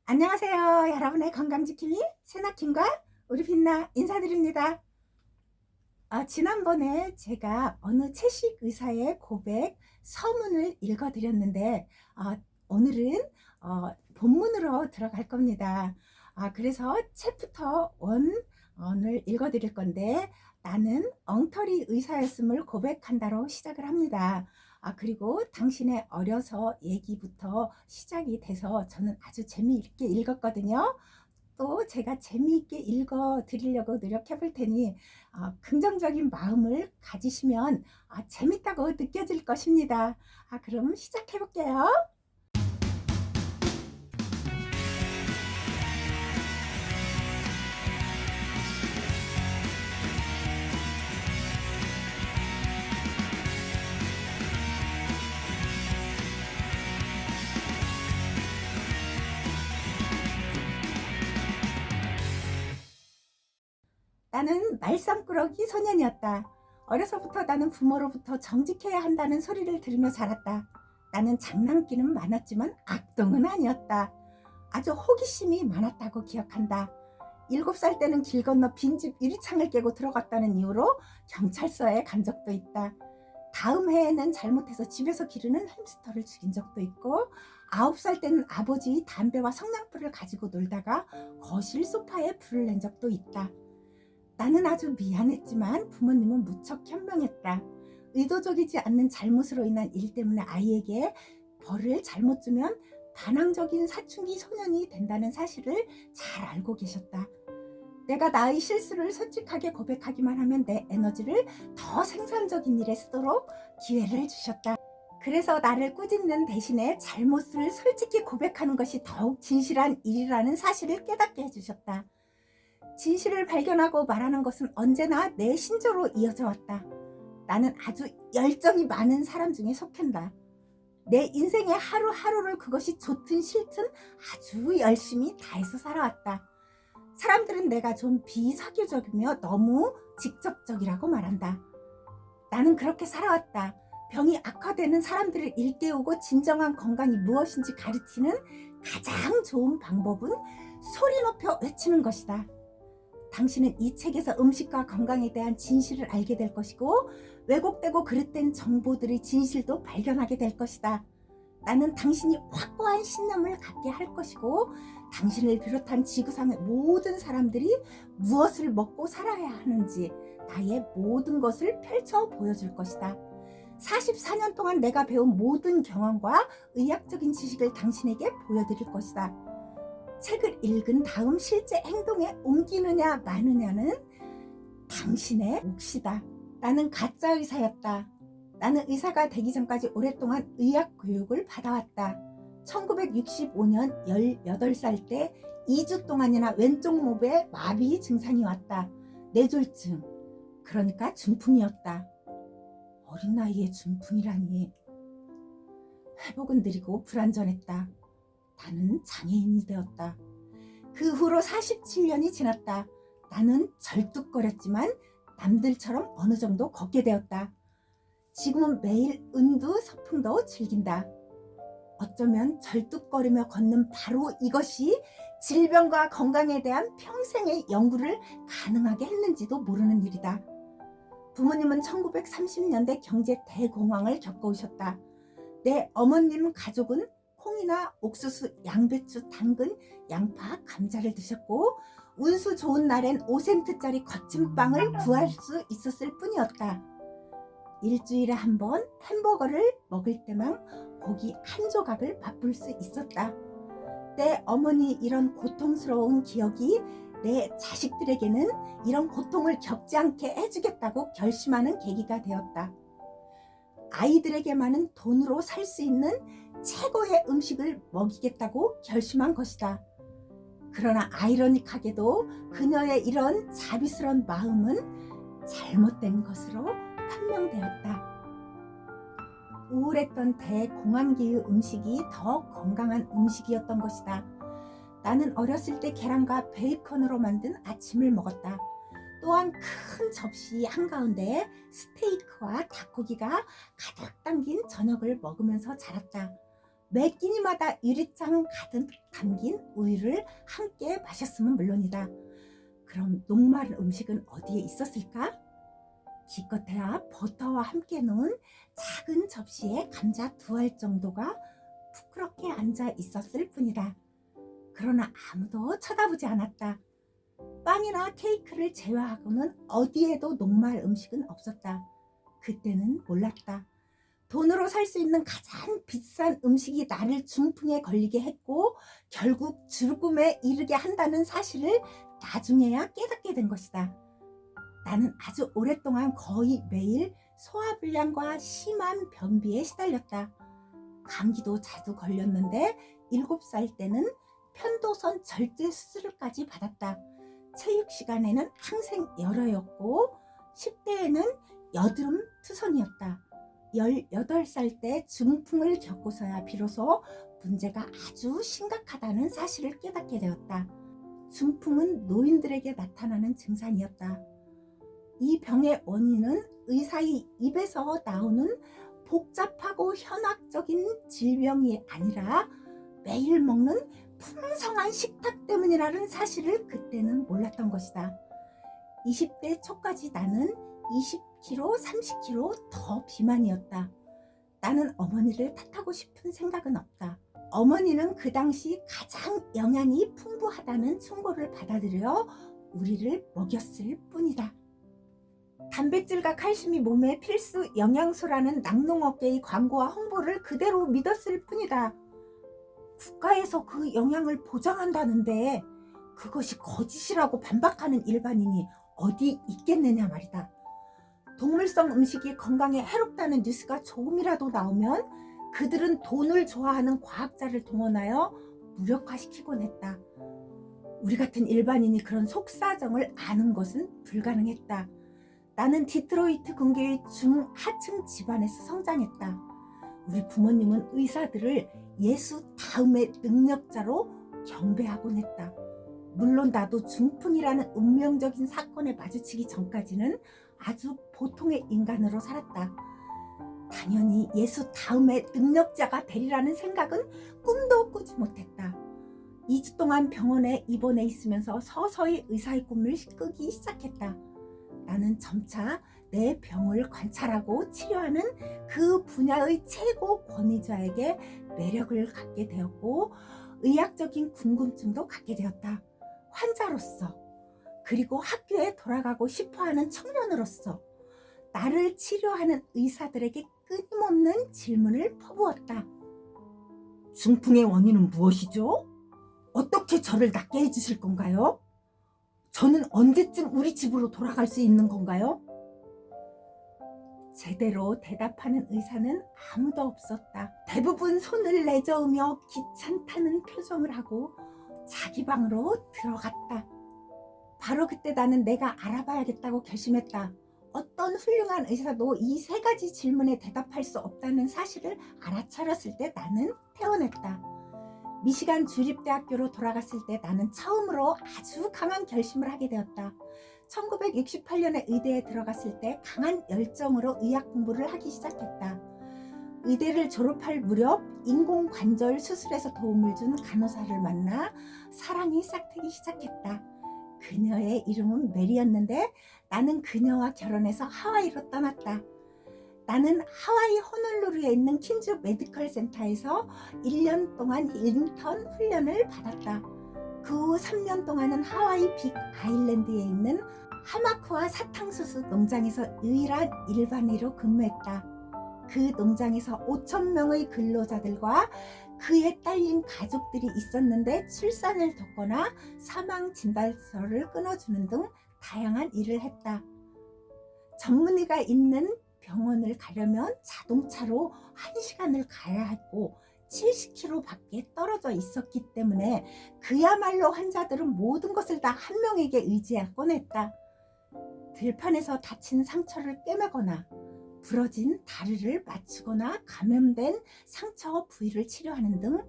안녕하세요. 여러분의 건강지킴이 세나킴과 우리 빛나 인사드립니다. 지난번에 제가 어느 채식 의사의 고백 서문을 읽어드렸는데 오늘은 본문으로 들어갈 겁니다. 그래서 챕터 1을 읽어드릴 건데, 나는 엉터리 의사였음을 고백한다로 시작을 합니다. 그리고 당신의 어려서 얘기부터 시작이 돼서 저는 아주 재미있게 읽었거든요. 또 제가 재미있게 읽어 드리려고 노력해 볼 테니 긍정적인 마음을 가지시면 재밌다고 느껴질 것입니다. 그럼 시작해 볼게요. 나는 말썽꾸러기 소년이었다. 어려서부터 나는 부모로부터 정직해야 한다는 소리를 들으며 자랐다. 나는 장난기는 많았지만 악동은 아니었다. 아주 호기심이 많았다고 기억한다. 7살 때는 길 건너 빈집 유리창을 깨고 들어갔다는 이유로 경찰서에 간 적도 있다. 다음 해에는 잘못해서 집에서 기르는 햄스터를 죽인 적도 있고, 9살 때는 아버지 담배와 성냥불을 가지고 놀다가 거실 소파에 불을 낸 적도 있다. 나는 아주 미안했지만 부모님은 무척 현명했다. 의도적이지 않는 잘못으로 인한 일 때문에 아이에게 벌을 잘못 주면 반항적인 사춘기 소년이 된다는 사실을 잘 알고 계셨다. 내가 나의 실수를 솔직하게 고백하기만 하면 내 에너지를 더 생산적인 일에 쓰도록 기회를 주셨다. 그래서 나를 꾸짖는 대신에 잘못을 솔직히 고백하는 것이 더욱 진실한 일이라는 사실을 깨닫게 해주셨다. 진실을 발견하고 말하는 것은 언제나 내 신조로 이어져 왔다. 나는 아주 열정이 많은 사람 중에 속한다. 내 인생의 하루하루를 그것이 좋든 싫든 아주 열심히 다해서 살아왔다. 사람들은 내가 좀 비사교적이며 너무 직접적이라고 말한다. 나는 그렇게 살아왔다. 병이 악화되는 사람들을 일깨우고 진정한 건강이 무엇인지 가르치는 가장 좋은 방법은 소리 높여 외치는 것이다. 당신은 이 책에서 음식과 건강에 대한 진실을 알게 될 것이고, 왜곡되고 그릇된 정보들의 진실도 발견하게 될 것이다. 나는 당신이 확고한 신념을 갖게 할 것이고, 당신을 비롯한 지구상의 모든 사람들이 무엇을 먹고 살아야 하는지 나의 모든 것을 펼쳐 보여줄 것이다. 44년 동안 내가 배운 모든 경험과 의학적인 지식을 당신에게 보여드릴 것이다. 책을 읽은 다음 실제 행동에 옮기느냐 마느냐는 당신의 몫이다. 나는 가짜 의사였다. 나는 의사가 되기 전까지 오랫동안 의학 교육을 받아왔다. 1965년 18살 때 2주 동안이나 왼쪽 목에 마비 증상이 왔다. 뇌졸중, 그러니까 중풍이었다. 어린 나이에 중풍이라니. 회복은 느리고 불완전했다. 나는 장애인이 되었다. 그 후로 47년이 지났다. 나는 절뚝거렸지만 남들처럼 어느 정도 걷게 되었다. 지금은 매일 은두 서풍도 즐긴다. 어쩌면 절뚝거리며 걷는 바로 이것이 질병과 건강에 대한 평생의 연구를 가능하게 했는지도 모르는 일이다. 부모님은 1930년대 경제 대공황을 겪어오셨다. 내 어머님 가족은 콩이나 옥수수, 양배추, 당근, 양파, 감자를 드셨고, 운수 좋은 날엔 5센트짜리 거친 빵을 구할 수 있었을 뿐이었다. 일주일에 한 번 햄버거를 먹을 때만 고기 한 조각을 맛볼 수 있었다. 내 어머니 이런 고통스러운 기억이 내 자식들에게는 이런 고통을 겪지 않게 해주겠다고 결심하는 계기가 되었다. 아이들에게만은 돈으로 살 수 있는 최고의 음식을 먹이겠다고 결심한 것이다. 그러나 아이러니하게도 그녀의 이런 자비스러운 마음은 잘못된 것으로 판명되었다. 우울했던 대공황기의 음식이 더 건강한 음식이었던 것이다. 나는 어렸을 때 계란과 베이컨으로 만든 아침을 먹었다. 또한 큰 접시 한가운데에 스테이크와 닭고기가 가득 담긴 저녁을 먹으면서 자랐다. 매 끼니마다 유리잔 가득 담긴 우유를 함께 마셨으면 물론이다. 그럼 녹마른 음식은 어디에 있었을까? 기껏해야 버터와 함께 넣은 작은 접시에 감자 2알 정도가 부끄럽게 앉아 있었을 뿐이다. 그러나 아무도 쳐다보지 않았다. 빵이나 케이크를 제외하고는 어디에도 녹말 음식은 없었다. 그때는 몰랐다. 돈으로 살 수 있는 가장 비싼 음식이 나를 중풍에 걸리게 했고 결국 죽음에 이르게 한다는 사실을 나중에야 깨닫게 된 것이다. 나는 아주 오랫동안 거의 매일 소화불량과 심한 변비에 시달렸다. 감기도 자주 걸렸는데 7살 때는 편도선 절제 수술까지 받았다. 체육 시간에는 항생 열어였고 10대에는 여드름 투성이었다. 18살 때 중풍을 겪고서야 비로소 문제가 아주 심각하다는 사실을 깨닫게 되었다. 중풍은 노인들에게 나타나는 증상이었다. 이 병의 원인은 의사의 입에서 나오는 복잡하고 현학적인 질병이 아니라 매일 먹는 풍성한 식탁 때문이라는 사실을 그때는 몰랐던 것이다. 20대 초까지 나는 20kg, 30kg 더 비만이었다. 나는 어머니를 탓하고 싶은 생각은 없다. 어머니는 그 당시 가장 영양이 풍부하다는 충고를 받아들여 우리를 먹였을 뿐이다. 단백질과 칼슘이 몸의 필수 영양소라는 낙농업계의 광고와 홍보를 그대로 믿었을 뿐이다. 국가에서 그 영양을 보장한다는데 그것이 거짓이라고 반박하는 일반인이 어디 있겠느냐 말이다. 동물성 음식이 건강에 해롭다는 뉴스가 조금이라도 나오면 그들은 돈을 좋아하는 과학자를 동원하여 무력화시키곤 했다. 우리 같은 일반인이 그런 속사정을 아는 것은 불가능했다. 나는 디트로이트 근교의 중하층 집안에서 성장했다. 우리 부모님은 의사들을 예수 다음의 능력자로 경배하곤 했다. 물론 나도 중풍이라는 운명적인 사건에 마주치기 전까지는 아주 보통의 인간으로 살았다. 당연히 예수 다음의 능력자가 되리라는 생각은 꿈도 꾸지 못했다. 2주 동안 병원에 입원해 있으면서 서서히 의사의 꿈을 꾸기 시작했다. 나는 점차 내 병을 관찰하고 치료하는 그 분야의 최고 권위자에게 매력을 갖게 되었고 의학적인 궁금증도 갖게 되었다. 환자로서, 그리고 학교에 돌아가고 싶어하는 청년으로서 나를 치료하는 의사들에게 끊임없는 질문을 퍼부었다. 중풍의 원인은 무엇이죠? 어떻게 저를 낫게 해주실 건가요? 저는 언제쯤 우리 집으로 돌아갈 수 있는 건가요? 제대로 대답하는 의사는 아무도 없었다. 대부분 손을 내저으며 귀찮다는 표정을 하고 자기 방으로 들어갔다. 바로 그때 나는 내가 알아봐야겠다고 결심했다. 어떤 훌륭한 의사도 이 3가지 질문에 대답할 수 없다는 사실을 알아차렸을 때 나는 퇴원했다. 미시간 주립대학교로 돌아갔을 때 나는 처음으로 아주 강한 결심을 하게 되었다. 1968년에 의대에 들어갔을 때 강한 열정으로 의학 공부를 하기 시작했다. 의대를 졸업할 무렵 인공관절 수술에서 도움을 준 간호사를 만나 사랑이 싹트기 시작했다. 그녀의 이름은 메리였는데 나는 그녀와 결혼해서 하와이로 떠났다. 나는 하와이 호놀루루에 있는 퀸즈 메디컬 센터에서 1년 동안 인턴 훈련을 받았다. 그 후 3년 동안은 하와이 빅 아일랜드에 있는 하마쿠아 사탕수수 농장에서 유일한 일반의로 근무했다. 그 농장에서 5,000명의 근로자들과 그에 딸린 가족들이 있었는데 출산을 돕거나 사망 진단서를 끊어주는 등 다양한 일을 했다. 전문의가 있는 병원을 가려면 자동차로 1시간을 가야 했고 70km 밖에 떨어져 있었기 때문에 그야말로 환자들은 모든 것을 다 한 명에게 의지하곤 했다. 들판에서 다친 상처를 꿰매거나 부러진 다리를 맞추거나 감염된 상처 부위를 치료하는 등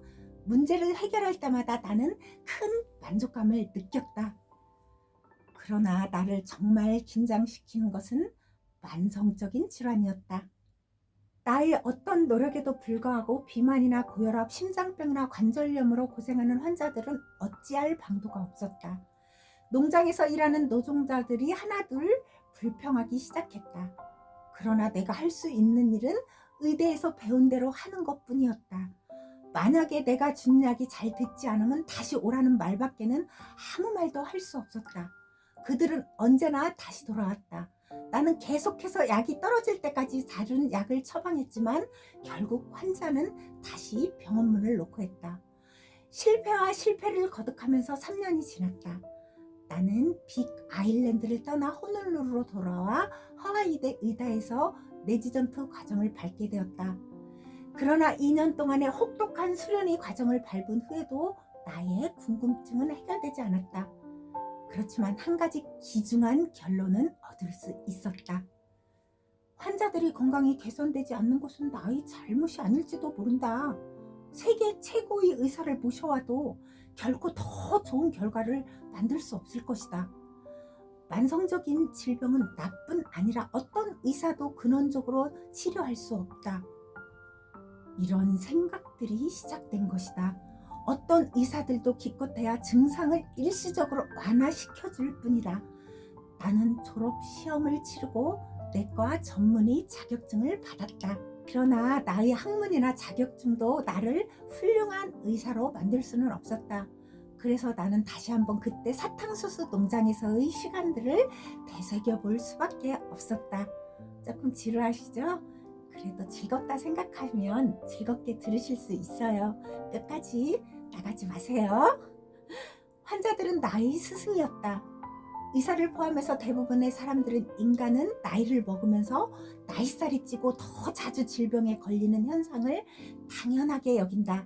문제를 해결할 때마다 나는 큰 만족감을 느꼈다. 그러나 나를 정말 긴장시키는 것은 만성적인 질환이었다. 나의 어떤 노력에도 불구하고 비만이나 고혈압, 심장병이나 관절염으로 고생하는 환자들은 어찌할 방도가 없었다. 농장에서 일하는 노동자들이 하나둘 불평하기 시작했다. 그러나 내가 할 수 있는 일은 의대에서 배운 대로 하는 것뿐이었다. 만약에 내가 준 약이 잘 듣지 않으면 다시 오라는 말밖에는 아무 말도 할 수 없었다. 그들은 언제나 다시 돌아왔다. 나는 계속해서 약이 떨어질 때까지 다른 약을 처방했지만 결국 환자는 다시 병원 문을 놓고 했다. 실패와 실패를 거듭하면서 3년이 지났다. 나는 빅 아일랜드를 떠나 호놀룰루로 돌아와 하와이대 의대에서 레지던트 과정을 밟게 되었다. 그러나 2년 동안의 혹독한 수련의 과정을 밟은 후에도 나의 궁금증은 해결되지 않았다. 그렇지만 한 가지 귀중한 결론은 얻을 수 있었다. 환자들이 건강이 개선되지 않는 것은 나의 잘못이 아닐지도 모른다. 세계 최고의 의사를 모셔와도 결코 더 좋은 결과를 만들 수 없을 것이다. 만성적인 질병은 나뿐 아니라 어떤 의사도 근원적으로 치료할 수 없다. 이런 생각들이 시작된 것이다. 어떤 의사들도 기껏해야 증상을 일시적으로 완화시켜줄 뿐이다. 나는 졸업 시험을 치르고 내과 전문의 자격증을 받았다. 그러나 나의 학문이나 자격증도 나를 훌륭한 의사로 만들 수는 없었다. 그래서 나는 다시 한번 그때 사탕수수 농장에서의 시간들을 되새겨볼 수밖에 없었다. 조금 지루하시죠? 그래도 즐겁다 생각하면 즐겁게 들으실 수 있어요. 끝까지 나가지 마세요. 환자들은 나의 스승이었다. 의사를 포함해서 대부분의 사람들은 인간은 나이를 먹으면서 나이살이 찌고 더 자주 질병에 걸리는 현상을 당연하게 여긴다.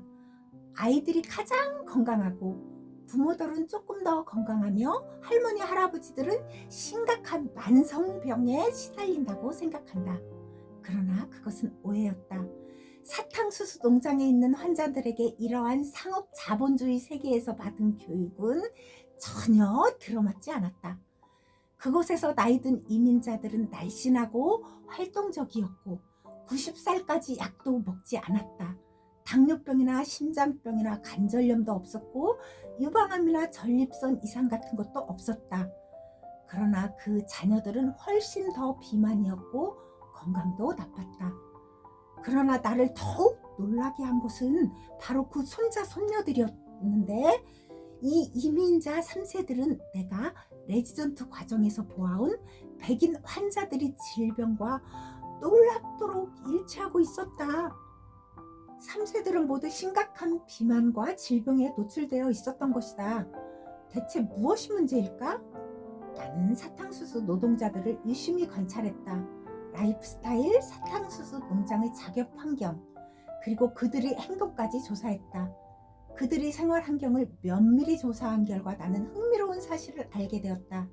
아이들이 가장 건강하고 부모들은 조금 더 건강하며 할머니, 할아버지들은 심각한 만성병에 시달린다고 생각한다. 그러나 그것은 오해였다. 사탕수수 농장에 있는 환자들에게 이러한 상업 자본주의 세계에서 받은 교육은 전혀 들어맞지 않았다. 그곳에서 나이든 이민자들은 날씬하고 활동적이었고 90살까지 약도 먹지 않았다. 당뇨병이나 심장병이나 관절염도 없었고 유방암이나 전립선 이상 같은 것도 없었다. 그러나 그 자녀들은 훨씬 더 비만이었고 건강도 나빴다. 그러나 나를 더욱 놀라게 한 것은 바로 그 손자 손녀들이었는데 이 이민자 3세들은 내가 레지던트 과정에서 보아온 백인 환자들이 질병과 놀랍도록 일치하고 있었다. 3세들은 모두 심각한 비만과 질병에 노출되어 있었던 것이다. 대체 무엇이 문제일까? 나는 사탕수수 노동자들을 유심히 관찰했다. 라이프스타일, 사탕수수 농장의 작업 환경, 그리고 그들의 행동까지 조사했다. 그들의 생활 환경을 면밀히 조사한 결과 나는 흥미로운 사실을 알게 되었다.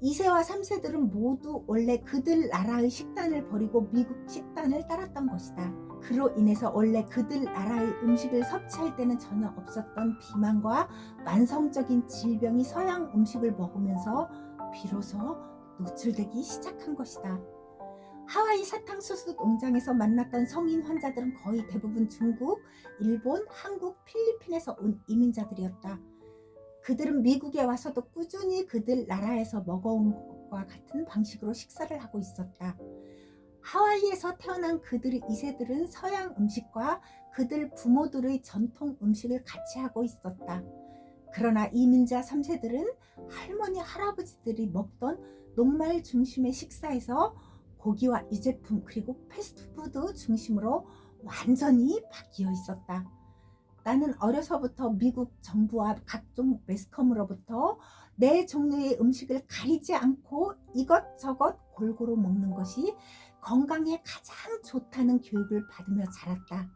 2세와 3세들은 모두 원래 그들 나라의 식단을 버리고 미국 식단을 따랐던 것이다. 그로 인해서 원래 그들 나라의 음식을 섭취할 때는 전혀 없었던 비만과 만성적인 질병이 서양 음식을 먹으면서 비로소 노출되기 시작한 것이다. 하와이 사탕수수 농장에서 만났던 성인 환자들은 거의 대부분 중국, 일본, 한국, 필리핀에서 온 이민자들이었다. 그들은 미국에 와서도 꾸준히 그들 나라에서 먹어온 것과 같은 방식으로 식사를 하고 있었다. 하와이에서 태어난 그들의 2세들은 서양 음식과 그들 부모들의 전통 음식을 같이 하고 있었다. 그러나 이민자 3세들은 할머니, 할아버지들이 먹던 녹말 중심의 식사에서 고기와 유제품 그리고 패스트푸드 중심으로 완전히 바뀌어 있었다. 나는 어려서부터 미국 정부와 각종 매스컴으로부터 내 종류의 음식을 가리지 않고 이것저것 골고루 먹는 것이 건강에 가장 좋다는 교육을 받으며 자랐다.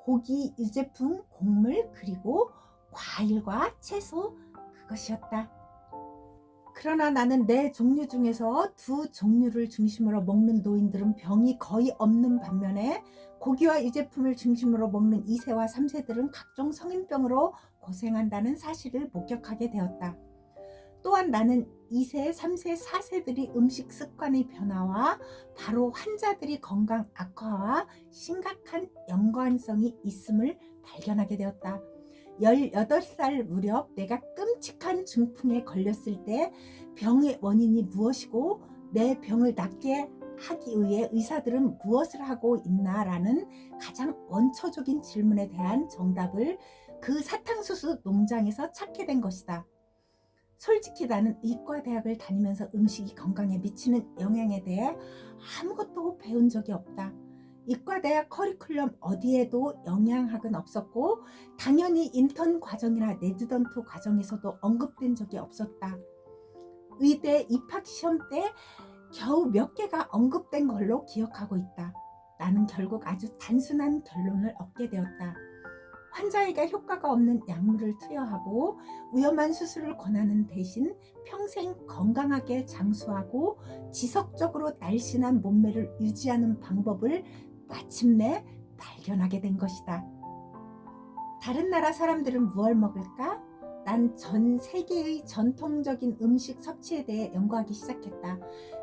고기, 유제품, 곡물, 그리고 과일과 채소, 그것이었다. 그러나 나는 내 종류 중에서 2 종류를 중심으로 먹는 노인들은 병이 거의 없는 반면에 고기와 유제품을 중심으로 먹는 2세와 3세들은 각종 성인병으로 고생한다는 사실을 목격하게 되었다. 또한 나는 2세, 3세, 4세들이 음식 습관의 변화와 바로 환자들이 건강 악화와 심각한 연관성이 있음을 발견하게 되었다. 18살 무렵 내가 끔찍한 중풍에 걸렸을 때 병의 원인이 무엇이고 내 병을 낫게 하기 위해 의사들은 무엇을 하고 있나라는 가장 원초적인 질문에 대한 정답을 그 사탕수수 농장에서 찾게 된 것이다. 솔직히 나는 의과대학을 다니면서 음식이 건강에 미치는 영향에 대해 아무것도 배운 적이 없다. 의과대학 커리큘럼 어디에도 영양학은 없었고 당연히 인턴 과정이나 레지던트 과정에서도 언급된 적이 없었다. 의대 입학시험 때 겨우 몇 개가 언급된 걸로 기억하고 있다. 나는 결국 아주 단순한 결론을 얻게 되었다. 환자에게 효과가 없는 약물을 투여하고 위험한 수술을 권하는 대신 평생 건강하게 장수하고 지속적으로 날씬한 몸매를 유지하는 방법을 마침내 발견하게 된 것이다. 다른 나라 사람들은 무엇을 먹을까? 난 전 세계의 전통적인 음식 섭취에 대해 연구하기 시작했다.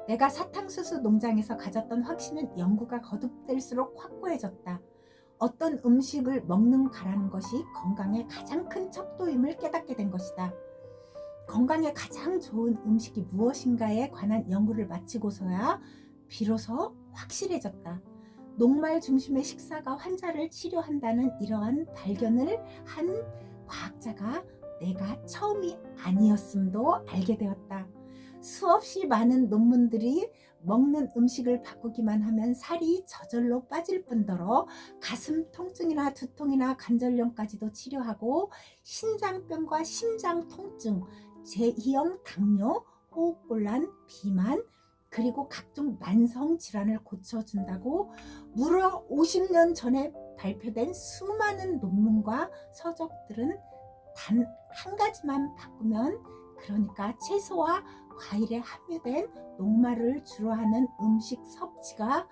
내가 사탕수수 농장에서 가졌던 확신은 연구가 거듭될수록 확고해졌다. 어떤 음식을 먹는가라는 것이 건강에 가장 큰 척도임을 깨닫게 된 것이다. 건강에 가장 좋은 음식이 무엇인가에 관한 연구를 마치고서야 비로소 확실해졌다. 녹말 중심의 식사가 환자를 치료한다는 이러한 발견을 한 과학자가 내가 처음이 아니었음도 알게 되었다. 수없이 많은 논문들이 먹는 음식을 바꾸기만 하면 살이 저절로 빠질 뿐더러 가슴 통증이나 두통이나 관절염까지도 치료하고 신장병과 심장 통증, 제2형 당뇨, 호흡곤란, 비만, 그리고 각종 만성 질환을 고쳐준다고 무려 50년 전에 발표된 수많은 논문과 서적들은 단 한 가지만 바꾸면, 그러니까 채소와 과일에 함유된 녹말을 주로 하는 음식 섭취가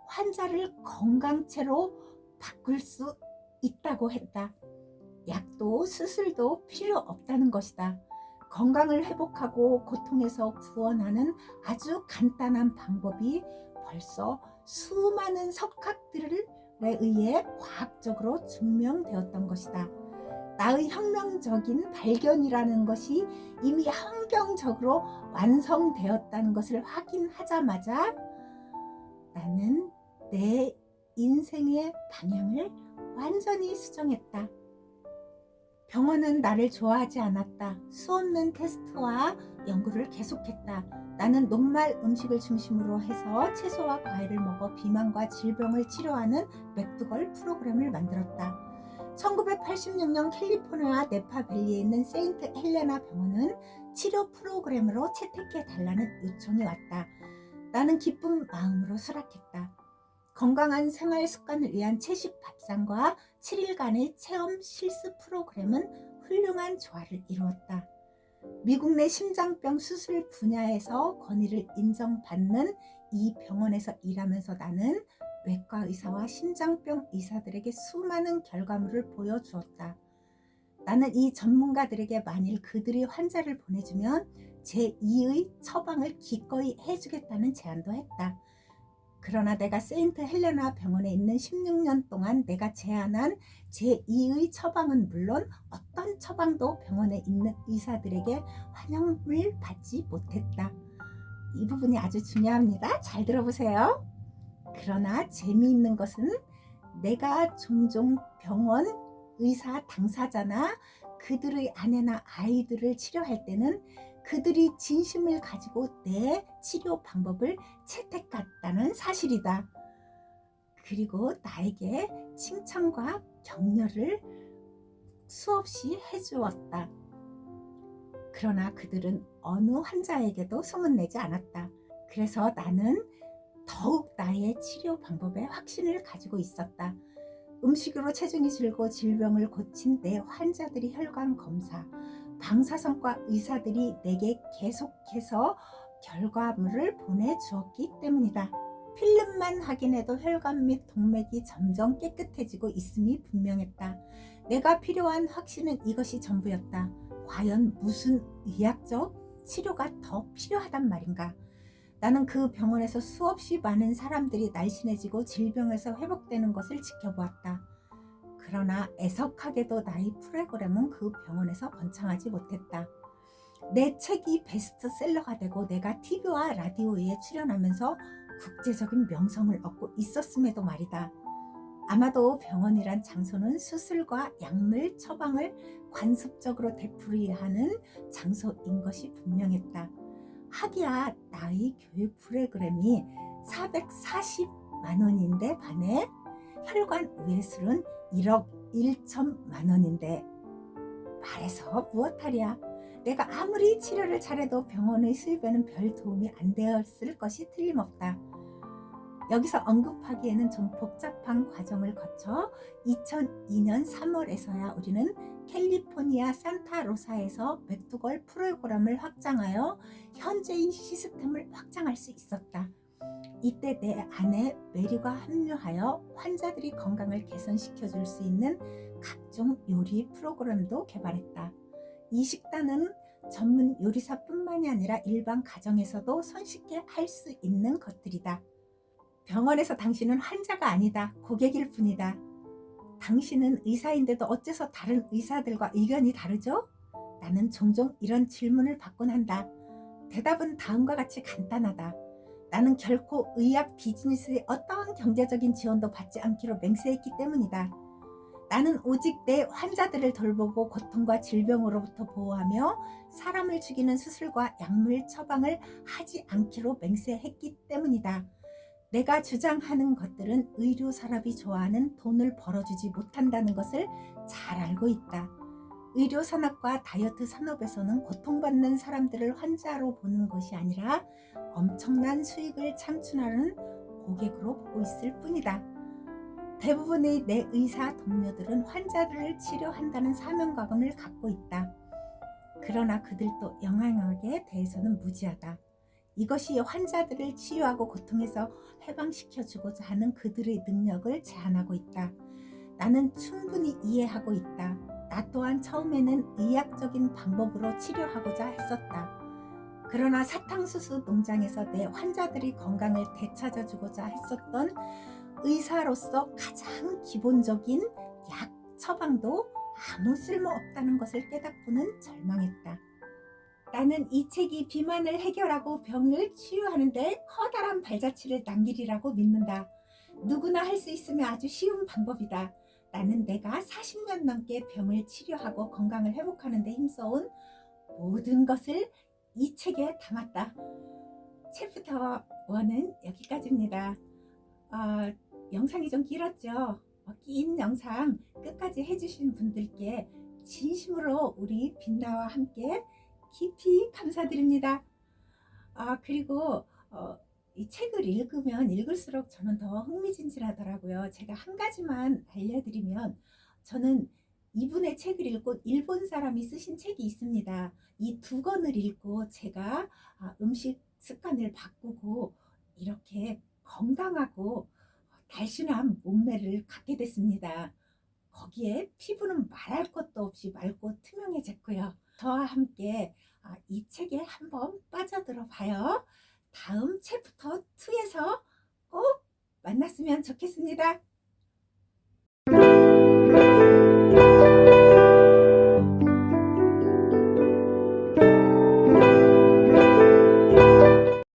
환자를 건강체로 바꿀 수 있다고 했다. 약도 수술도 필요 없다는 것이다. 건강을 회복하고 고통에서 구원하는 아주 간단한 방법이 벌써 수많은 석학들에 의해 과학적으로 증명되었던 것이다. 나의 혁명적인 발견이라는 것이 이미 환경적으로 완성되었다는 것을 확인하자마자 나는 내 인생의 방향을 완전히 수정했다. 병원은 나를 좋아하지 않았다. 수없는 테스트와 연구를 계속했다. 나는 녹말 음식을 중심으로 해서 채소와 과일을 먹어 비만과 질병을 치료하는 맥도걸 프로그램을 만들었다. 1986년 캘리포니아 네파밸리에 있는 세인트 헬레나 병원은 치료 프로그램으로 채택해 달라는 요청이 왔다. 나는 기쁜 마음으로 수락했다. 건강한 생활 습관을 위한 채식 밥상과 7일간의 체험 실습 프로그램은 훌륭한 조화를 이루었다. 미국 내 심장병 수술 분야에서 권위를 인정받는 이 병원에서 일하면서 나는 외과 의사와 심장병 의사들에게 수많은 결과물을 보여주었다. 나는 이 전문가들에게 만일 그들이 환자를 보내주면 제2의 처방을 기꺼이 해주겠다는 제안도 했다. 그러나 내가 세인트 헬레나 병원에 있는 16년 동안 내가 제안한 제2의 처방은 물론 어떤 처방도 병원에 있는 의사들에게 환영을 받지 못했다. 이 부분이 아주 중요합니다. 잘 들어보세요. 그러나 재미있는 것은 내가 종종 병원 의사 당사자나 그들의 아내나 아이들을 치료할 때는 그들이 진심을 가지고 내 치료 방법을 채택했다는 사실이다. 그리고 나에게 칭찬과 격려를 수없이 해주었다. 그러나 그들은 어느 환자에게도 소문내지 않았다. 그래서 나는 더욱 나의 치료 방법에 확신을 가지고 있었다. 음식으로 체중이 줄고 질병을 고친 내 환자들이 혈관 검사, 방사선과 의사들이 내게 계속해서 결과물을 보내주었기 때문이다. 필름만 확인해도 혈관 및 동맥이 점점 깨끗해지고 있음이 분명했다. 내가 필요한 확신은 이것이 전부였다. 과연 무슨 의학적, 치료가 더 필요하단 말인가. 나는 그 병원에서 수없이 많은 사람들이 날씬해지고 질병에서 회복되는 것을 지켜보았다. 그러나 애석하게도 나의 프로그램은 그 병원에서 번창하지 못했다. 내 책이 베스트셀러가 되고 내가 TV와 라디오에 출연하면서 국제적인 명성을 얻고 있었음에도 말이다. 아마도 병원이란 장소는 수술과 약물 처방을 관습적으로 되풀이하는 장소인 것이 분명했다. 하기야 나의 교육 프로그램이 440만 원인데 반해 혈관 외술은 1억 1천만 원인데 말해서 무엇하랴. 내가 아무리 치료를 잘해도 병원의 수입에는 별 도움이 안 되었을 것이 틀림없다. 여기서 언급하기에는 좀 복잡한 과정을 거쳐 2002년 3월에서야 우리는 캘리포니아 산타로사에서 맥도걸 프로그램을 확장하여 현재의 시스템을 확장할 수 있었다. 이때 내 아내 메리가 합류하여 환자들이 건강을 개선시켜 줄 수 있는 각종 요리 프로그램도 개발했다. 이 식단은 전문 요리사뿐만이 아니라 일반 가정에서도 손쉽게 할 수 있는 것들이다. 병원에서 당신은 환자가 아니다. 고객일 뿐이다. 당신은 의사인데도 어째서 다른 의사들과 의견이 다르죠? 나는 종종 이런 질문을 받곤 한다. 대답은 다음과 같이 간단하다. 나는 결코 의학 비즈니스의 어떠한 경제적인 지원도 받지 않기로 맹세했기 때문이다. 나는 오직 내 환자들을 돌보고 고통과 질병으로부터 보호하며 사람을 죽이는 수술과 약물 처방을 하지 않기로 맹세했기 때문이다. 내가 주장하는 것들은 의료 산업이 좋아하는 돈을 벌어주지 못한다는 것을 잘 알고 있다. 의료 산업과 다이어트 산업에서는 고통받는 사람들을 환자로 보는 것이 아니라 엄청난 수익을 창출하는 고객으로 보고 있을 뿐이다. 대부분의 내 의사 동료들은 환자들을 치료한다는 사명감을 갖고 있다. 그러나 그들도 영양학에 대해서는 무지하다. 이것이 환자들을 치유하고 고통에서 해방시켜주고자 하는 그들의 능력을 제한하고 있다. 나는 충분히 이해하고 있다. 나 또한 처음에는 의학적인 방법으로 치료하고자 했었다. 그러나 사탕수수 농장에서 내 환자들이 건강을 되찾아주고자 했었던 의사로서 가장 기본적인 약 처방도 아무 쓸모없다는 것을 깨닫고는 절망했다. 나는 이 책이 비만을 해결하고 병을 치유하는 데 커다란 발자취를 남기리라고 믿는다. 누구나 할 수 있으며 아주 쉬운 방법이다. 나는 내가 40년 넘게 병을 치료하고 건강을 회복하는 데 힘써온 모든 것을 이 책에 담았다. 챕터 1은 여기까지입니다. 영상이 좀 길었죠? 긴 영상 끝까지 해주신 분들께 진심으로 우리 빛나와 함께 깊이 감사드립니다. 그리고 이 책을 읽으면 읽을수록 저는 더 흥미진진하더라고요. 제가 한 가지만 알려드리면 저는 이분의 책을 읽고 일본 사람이 쓰신 책이 있습니다. 이 두 권을 읽고 제가 음식 습관을 바꾸고 이렇게 건강하고 달신한 몸매를 갖게 됐습니다. 거기에 피부는 말할 것도 없이 맑고 투명해졌고요. 저와 함께 이 책에 한번 빠져들어 봐요. 다음 챕터 2에서 꼭 만났으면 좋겠습니다.